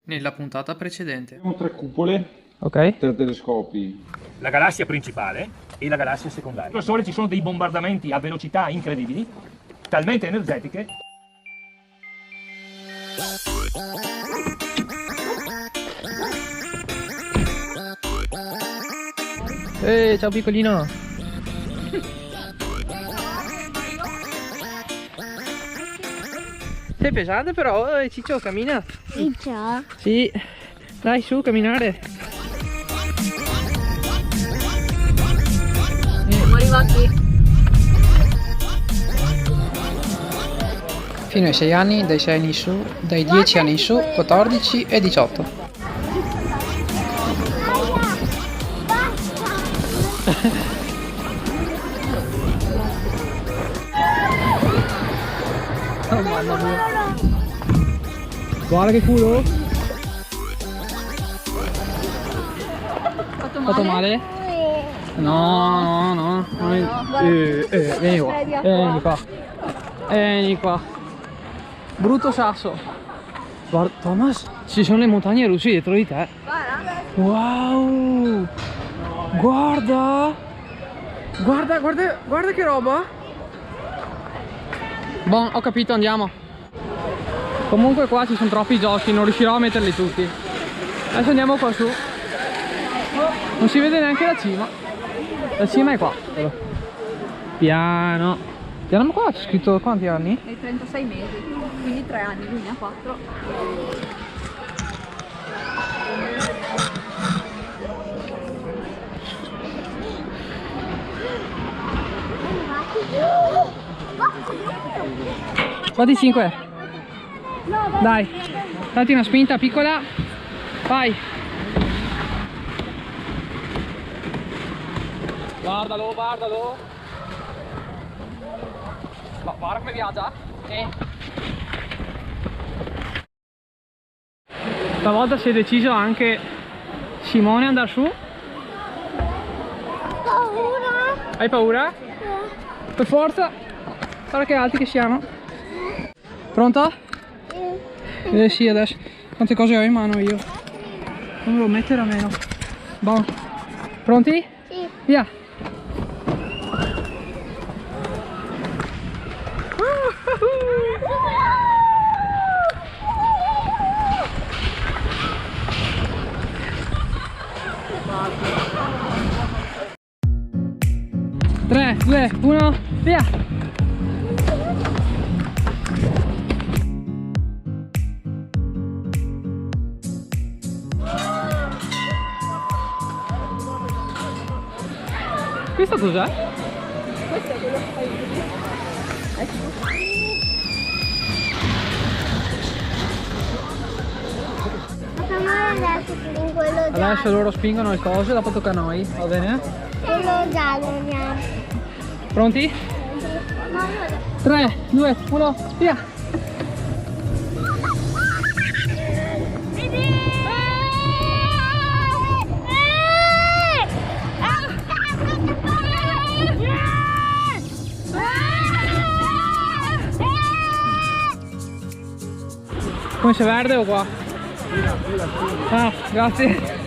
Nella puntata precedente. Abbiamo 3 cupole, Ok. 3 telescopi. La galassia principale e la galassia secondaria. Sul Sole ci sono dei bombardamenti a velocità incredibili, talmente energetiche. Ciao piccolino. Sei pesante però, Ciccio, cammina. Già. Sì, dai su, camminare. Siamo arrivati. Fino ai 6 anni, dai 6 anni in su, dai 10 anni in su, 14 e 18. Oh, mamma mia. Guarda che culo. Fatto male? No, no, no. Vieni qua. Vieni qua. Vieni qua. Brutto sasso. Guarda, Thomas, ci sono le montagne russe dietro di te. Wow. Guarda. Guarda, guarda, guarda che roba. Boh, ho capito, andiamo. Comunque qua ci sono troppi giochi, non riuscirò a metterli tutti. Adesso andiamo qua su. Non si vede neanche la cima. La cima è qua. Piano. Piano, ma qua c'è scritto quanti anni? Nei 36 mesi, quindi 3 anni, lui ne ha 4. Fatti 5. Dai, dati una spinta piccola. Vai. Guardalo, guardalo. Ma guarda come viaggia. Stavolta si è deciso anche Simone ad andare su. Paura? Hai paura? Per forza. Guarda che alti che siamo. Pronta? Sì, adesso. Quante cose ho in mano io? Non me lo mettere a meno. Buon. Pronti? Sì. Via. Tre, due, uno, via! Questo cos'è? Questo è quello che fai vedere. Adesso loro spingono le cose, dopo tocca a noi, va bene? Quello giallo andiamo. Pronti? 3, 2, 1, via! Come c'è verde o qua? Ah, grazie.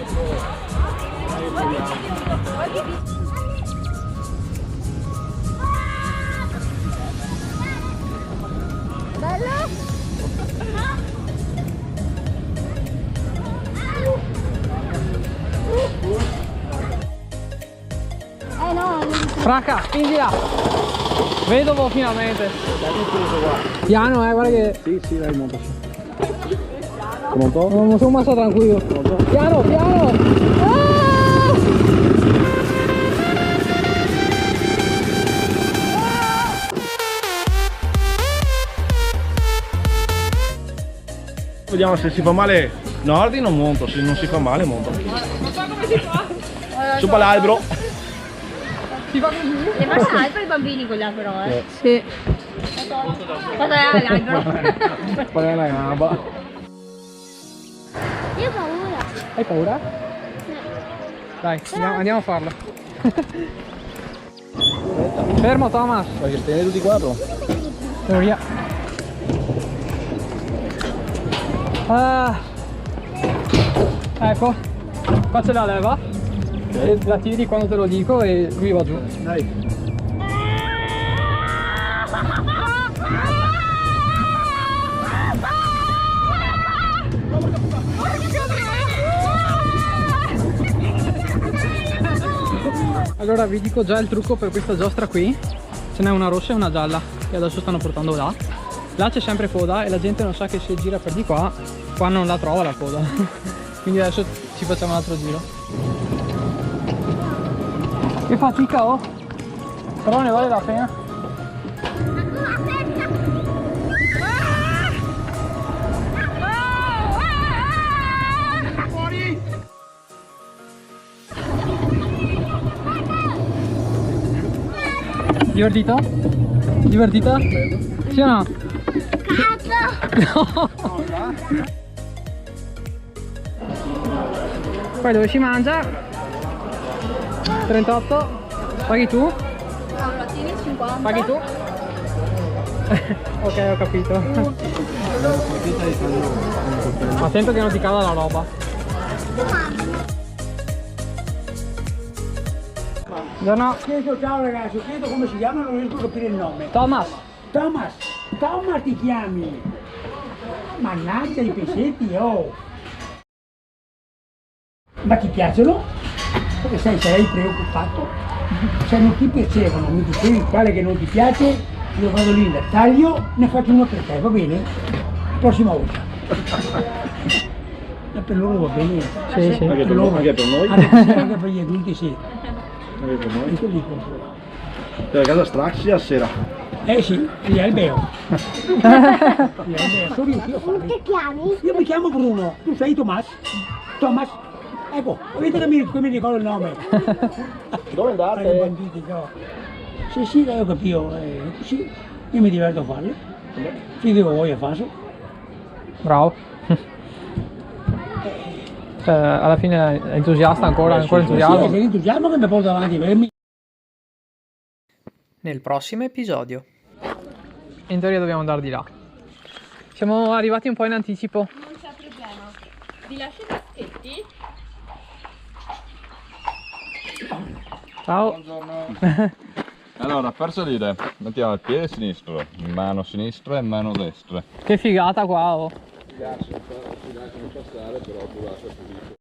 No. Fracca, spingila! Vedovo finalmente. Piano, guarda che... Sì, sì, dai, montaci. Pronto? Non sono massa tranquillo. Piano, piano! Ah! Vediamo se si fa male. Nordi non monto, se non si fa male monto. Non so come si fa. Sopra l'albero. Si fa così? Le massa alto i bambini con l'albero, eh? Sì. Cosa è l'albero? Fare la gamba. Io ho paura. Hai paura? Dai, andiamo a farlo. Fermo Thomas. Perché stai tutti quattro? Via. Ah, Ecco, qua c'è la leva, e la tiri quando te lo dico e lui va giù. Dai. Allora vi dico già il trucco per questa giostra qui. Ce n'è una rossa e una gialla che adesso stanno portando là. Là c'è sempre coda e la gente non sa che se gira per di qua non la trova la coda. Quindi adesso ci facciamo un altro giro. Che fatica oh! Però ne vale la pena. Divertito? Divertita? Sì o no? No! Poi dove si mangia? 38. Paghi tu? No, la tieni 50. Paghi tu? Ok, ho capito. Attento che non ti cala la roba. Buongiorno. Chiedo ciao ragazzi, chiedo come si chiama, non riesco a capire il nome. Thomas. Thomas, Thomas ti chiami? Mannaggia i pescetti, oh! Ma ti piacciono? Perché sai, sarei preoccupato. Se non ti piacevano, mi dicevi quale che non ti piace, io vado lì, la taglio, ne faccio uno per te, va bene? Prossima volta. Ma per loro va bene. Sì, sì. Anche per noi? Anche per noi? Anche per gli adulti sì. Anche per noi? Questo lì compro. Per casa Straxi a sera. Eh sì, gli albeo. Gli albeo, sono riuscito a farli. Ti chiami? Io mi chiamo Bruno, tu sei Tomas? Thomas? Ecco, vedete che mi ricordo il nome. Dove andate? Banditi, no. Sì, sì, ho capito. Sì, io mi diverto a farli. Finché voglio farlo. Bravo. Cioè, alla fine è entusiasta ancora Sì, entusiasmo. sei entusiasmo che mi porta avanti. Perché Nel prossimo episodio. In teoria dobbiamo andare di là. Siamo arrivati un po' in anticipo. Non c'è problema. Vi lascio i taschetti? Ciao. Allora, per salire mettiamo il piede sinistro, mano sinistra e mano destra. Che figata qua oh. Si lasciano passare, però tu lascia pulito.